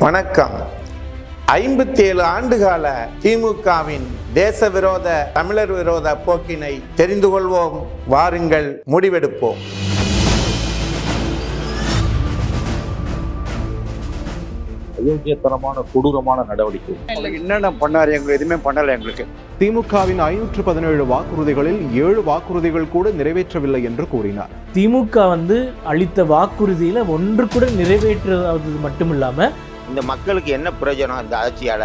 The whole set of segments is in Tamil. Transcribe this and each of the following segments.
வணக்கம். 57 ஆண்டுகால திமுகவின் தேச விரோத தமிழர் விரோத போக்கினை தெரிந்து கொள்வோம். வாருங்கள், முடிவெடுப்போம். அயோக்கியத்தனமான கொடூரமான நடவடிக்கை. என்னென்ன பண்ணாரு? எதுவுமே பண்ணல. எங்களுக்கு திமுகவின் 517 வாக்குறுதிகளில் 7 வாக்குறுதிகள் கூட நிறைவேற்றவில்லை என்று கூறினார். திமுக அளித்த வாக்குறுதியில ஒன்று கூட நிறைவேற்றுவது மட்டும் இல்லாம இந்த மக்களுக்கு என்ன பிரயோஜனம் இந்த ஆட்சியால?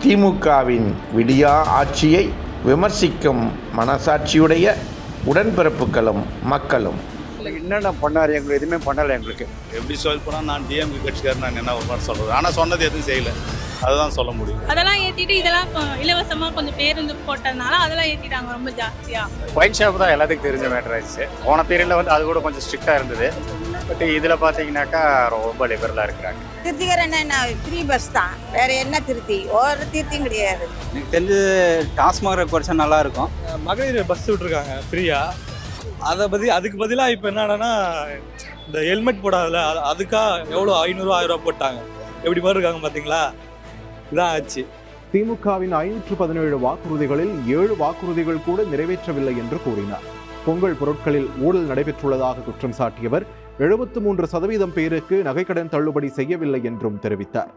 திமுகவின் விடியா ஆட்சியை விமர்சிக்கும் மனசாட்சியுடைய உடன்பிறப்புகளும் மக்களும் என்னென்ன பண்ணாரு? எதுவுமே பண்ணல. எங்களுக்கு எப்படி சொல்ல போனால் நான் டிஎம்கே கட்சிக்காரர், நான் என்ன ஒரு மாதிரி சொல்கிறது, ஆனால் சொன்னது எதுவும் செய்யலை, அதுதான் சொல்ல முடியும். அதெல்லாம் ஏற்றிட்டு இதெல்லாம் இலவசமாக கொஞ்சம் பேருந்து போட்டதுனால அதெல்லாம் ஏற்றிட்டாங்க ரொம்ப ஜாஸ்தியாக. ஒயின் ஷாப் தான் எல்லாத்துக்கும் தெரிஞ்ச மேட்டர் ஆயிடுச்சு. போன பீரியடில் அது கூட கொஞ்சம் ஸ்ட்ரிக்டாக இருந்தது. பட் இதில் பார்த்தீங்கன்னாக்கா ரொம்ப லிபரலாக இருக்கிறாங்க. திருத்திக்கிற என்ன ஃப்ரீ பஸ் தான், வேற என்ன திருத்தி? ஒரு திருத்தியும் கிடையாது. எனக்கு தெரிஞ்சு டாஸ்மாக் குறைச்சா நல்லா இருக்கும். மகளிர் பஸ் விட்டுருக்காங்க ஃப்ரீயாக. அதுக்கு பதிலாக இப்போ என்னன்னா இந்த ஹெல்மெட் போடாதுல, அதுக்காக எவ்வளோ 500 1000 போட்டாங்க. எப்படி மாதிரி இருக்காங்க பார்த்தீங்களா? இதான் ஆச்சு. திமுகவின் 517 வாக்குறுதிகளில் 7 வாக்குறுதிகள் கூட நிறைவேற்றவில்லை என்று கூறினார். பொங்கல் பொருட்களில் ஊழல் நடைபெற்றுள்ளதாக குற்றம் சாட்டியவர் 73% பேருக்கு நகைக்கடன் தள்ளுபடி செய்யவில்லை என்றும் தெரிவித்தார்.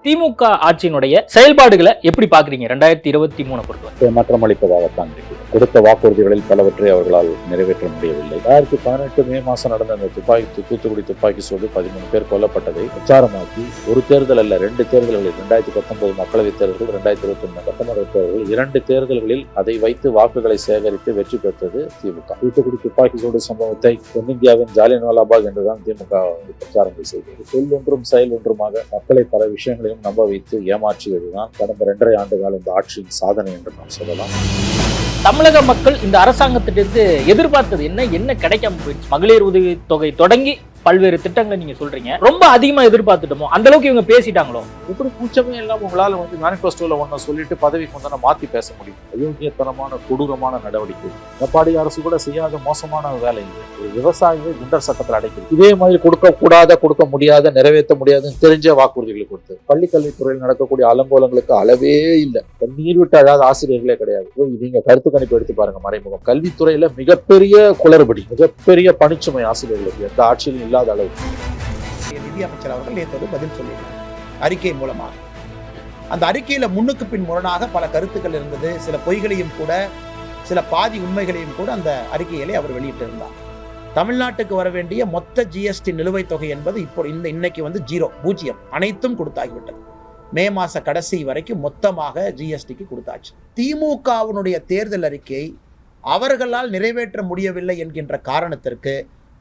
திமுக ஆட்சியினுடைய செயல்பாடுகளை எப்படி பாக்குறீங்க? 2023 பொறுத்தவரை மாற்றம் அளிப்பதாகத்தான் இருக்கிறது. கொடுத்த வாக்குறுதிகளில் பலவற்றை அவர்களால் நிறைவேற்ற முடியவில்லை. 2018 மே மாதம் நடந்த அந்த தூத்துக்குடி துப்பாக்கி சூடு 13 பேர் கொல்லப்பட்டதை பிரச்சாரமாக்கி ஒரு தேர்தல் அல்ல 2 தேர்தல்களில் 2019 மக்களவைத் தேர்தல்கள், 2021 சட்டமன்ற தேர்தல்கள் 2 தேர்தல்களில் அதை வைத்து வாக்குகளை சேகரித்து வெற்றி பெற்றது திமுக. தூத்துக்குடி துப்பாக்கி சூடு சம்பவத்தை தென்னிந்தியாவின் ஜாலியன்வாலாபாக் என்றுதான் திமுக பிரச்சாரங்கள் செய்தது. சொல் ஒன்றும் செயல் ஒன்றுமாக மக்களை பல விஷயங்களையும் நம்ப வைத்து ஏமாற்றியதுதான் கடந்த 2.5 ஆண்டு கால இந்த ஆட்சியின் சாதனை என்று நாம் சொல்லலாம். தமிழக மக்கள் இந்த அரசாங்கத்திலிருந்து எதிர்பார்த்தது என்ன கிடைக்காம போயிடுச்சு? மகளிர் உதவி தொகை தொடங்கி பல்வேறு திட்டங்களை நீங்க சொல்றீங்க, ரொம்ப அதிகமா எதிர்பார்த்துட்டோமோ? அந்த அளவுக்கு இவங்க பேசிட்டாங்களோ? இப்படி கூச்சமே இல்லாம உங்களால மேனிஃபெஸ்டோல ஒன்ன சொல்லிட்டு பதவிக்கு வந்தா மாத்தி பேச முடியும்? அயோக்கியத்தனமான கொடூரமான நடவடிக்கை. எடப்பாடி அரசு கூட செய்யாத மோசமான வேலை. ஒரு விவசாயியை குண்டர் சட்டத்தில் அடைக்கிறது. இதே மாதிரி கொடுக்க முடியாத நிறைவேற்ற முடியாதுன்னு தெரிஞ்ச வாக்குறுதிகளை கொடுத்து பள்ளிக்கல்வித்துறையில் நடக்கக்கூடிய அலங்கோலங்களுக்கு அளவே இல்லை. நீர் விட்டு அழாத ஆசிரியர்களே கிடையாது. நீங்க கருத்து கணிப்பு எடுத்து பாருங்க. மறைமுகம் கல்வித்துறையில மிகப்பெரிய குளறுபடி, மிகப்பெரிய பணிச்சுமை ஆசிரியர்களுக்கு எந்த ஆட்சியிலும் இல்லாத அளவு. நிதி அமைச்சர் அவர்கள் நேற்று பதில் சொல்லியிருக்கார் அறிக்கை மூலமாக. அந்த அறிக்கையில முன்னுக்கு பின் முரணாக பல கருத்துக்கள் இருந்தது. சில பொய்களையும் கூட, சில பாதி உண்மைகளையும் கூட அந்த அறிக்கையிலே அவர் வெளியிட்டிருந்தார். தமிழ்நாட்டுக்கு வர வேண்டிய மொத்த ஜிஎஸ்டி நிலுவைத் தொகை என்பது இப்போ இன்னைக்கு 0 அனைத்தும் கொடுத்தாகிவிட்டது. மே மாச கடைசி வரைக்கும் மொத்தமாக ஜிஎஸ்டிக்கு கொடுத்தாச்சு. திமுகவினுடைய தேர்தல் அறிக்கை அவர்களால் நிறைவேற்ற முடியவில்லை என்கின்ற காரணத்திற்கு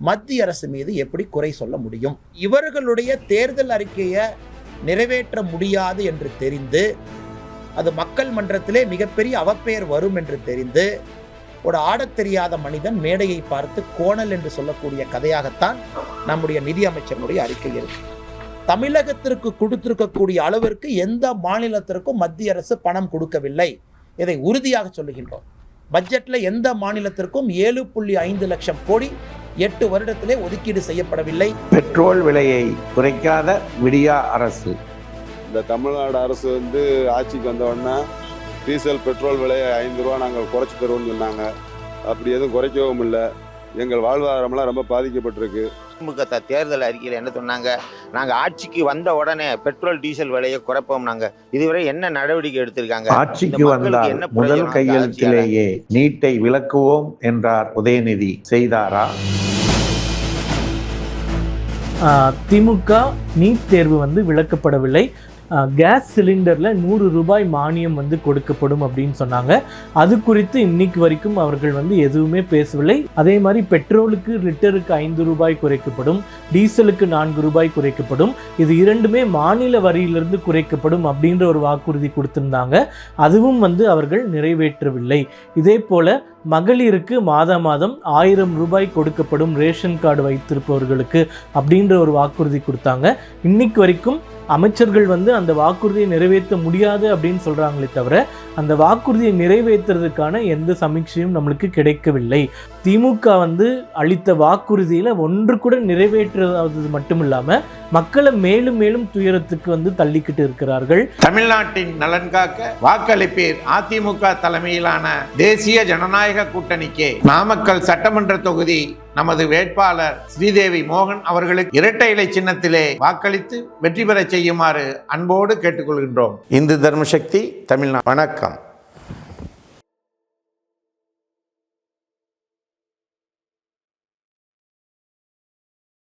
மத்திய அரசு மீது எப்படி குறை சொல்ல முடியும்? இவர்களுடைய தேர்தல் அறிக்கையை நிறைவேற்ற முடியாது என்று தெரிந்து, அது மக்கள் மன்றத்திலே மிகப்பெரிய அவப்பெயர் வரும் என்று தெரிந்து, ஒரு ஆடத் தெரியாத மனிதன் மேடையை பார்த்து கோணல் என்று சொல்லக்கூடிய கதையாகத்தான் நம்முடைய நிதி அமைச்சருடைய அறிக்கை இருக்கு. தமிழகத்திற்கு கொடுத்திருக்கக்கூடிய அளவிற்கு எந்த மாநிலத்திற்கும் மத்திய அரசு பணம் கொடுக்கவில்லை. இதை உறுதியாக சொல்லுகின்றோம். பட்ஜெட்ல எந்த மாநிலத்திற்கும் 7.5 லட்சம் கோடி 8 வருடத்திலே ஒதுக்கீடு செய்யப்படவில்லை. பெட்ரோல் விலையை குறைக்காத விடியா அரசு. இந்த தமிழ்நாடு அரசு ஆட்சிக்கு வந்தோடனே டீசல் பெட்ரோல் விலையை 5 ரூபா நாங்கள் குறைச்சி தருவோம்னு சொன்னாங்க. அப்படி எதுவும் குறைக்கவும் இல்லை. எங்கள் வாழ்வாதாரம்லாம் ரொம்ப பாதிக்கப்பட்டிருக்கு. திமுக தேர்தல் அறிக்கையில் என்ன சொன்னாங்க? நாங்கள் ஆட்சிக்கு வந்த உடனே பெட்ரோல் டீசல் விலையை குறைப்போம். இதுவரை என்ன நடவடிக்கை எடுத்திருக்காங்க? ஆட்சிக்கு வந்தால் முதல் கையெழுத்திலேயே நீட்டை விலக்குவோம் என்றார் உதயநிதி. செய்தாரா? திமுக நீட் தேர்வு விளக்கப்படவில்லை. கேஸ் சிலிண்டரில் 100 ரூபாய் மானியம் கொடுக்கப்படும் அப்படின்னு சொன்னாங்க. அது குறித்து இன்னைக்கு வரைக்கும் அவர்கள் எதுவுமே பேசவில்லை. அதே மாதிரி பெட்ரோலுக்கு லிட்டருக்கு 5 ரூபாய் குறைக்கப்படும், டீசலுக்கு 4 ரூபாய் குறைக்கப்படும். இது இரண்டுமே மாநில வரியிலிருந்து குறைக்கப்படும் அப்படின்ற ஒரு வாக்குறுதி கொடுத்திருந்தாங்க. அதுவும் அவர்கள் நிறைவேற்றவில்லை. இதே போல மகளிருக்கு மாதம் 1000 ரூபாய் கொடுக்கப்படும் ரேஷன் கார்டு வைத்திருப்பவர்களுக்கு அப்படின்ற ஒரு வாக்குறுதி கொடுத்தாங்க. இன்னைக்கு வரைக்கும் அமைச்சர்கள் வந்து அந்த வாக்குறுதியை நிறைவேற்ற முடியாது அப்படின்னு சொல்கிறாங்களே தவிர அந்த வாக்குறுதியை நிறைவேற்றுறதுக்கான எந்த சமீட்சையும் நம்மளுக்கு கிடைக்கவில்லை. திமுக வந்து அளித்த வாக்குறுதியில் ஒன்று கூட நிறைவேற்றுவது மட்டும் இல்லாமல் மக்களை மேலும் மேலும் துயரத்துக்கு வந்து தள்ளிக்கிட்டு இருக்கிறார்கள். தமிழ்நாட்டின் நலன் காக்க வாக்களிப்பீர் அதிமுக தலைமையிலான தேசிய ஜனநாயக கூட்டணிக்கே. நாமக்கல் சட்டமன்ற தொகுதி நமது வேட்பாளர் ஸ்ரீதேவி மோகன் அவர்களுக்கு இரட்டை இலை சின்னத்திலே வாக்களித்து வெற்றி பெற செய்யுமாறு அன்போடு கேட்டுக்கொள்கின்றோம். இந்து தர்மசக்தி தமிழ்நாடு. வணக்கம்.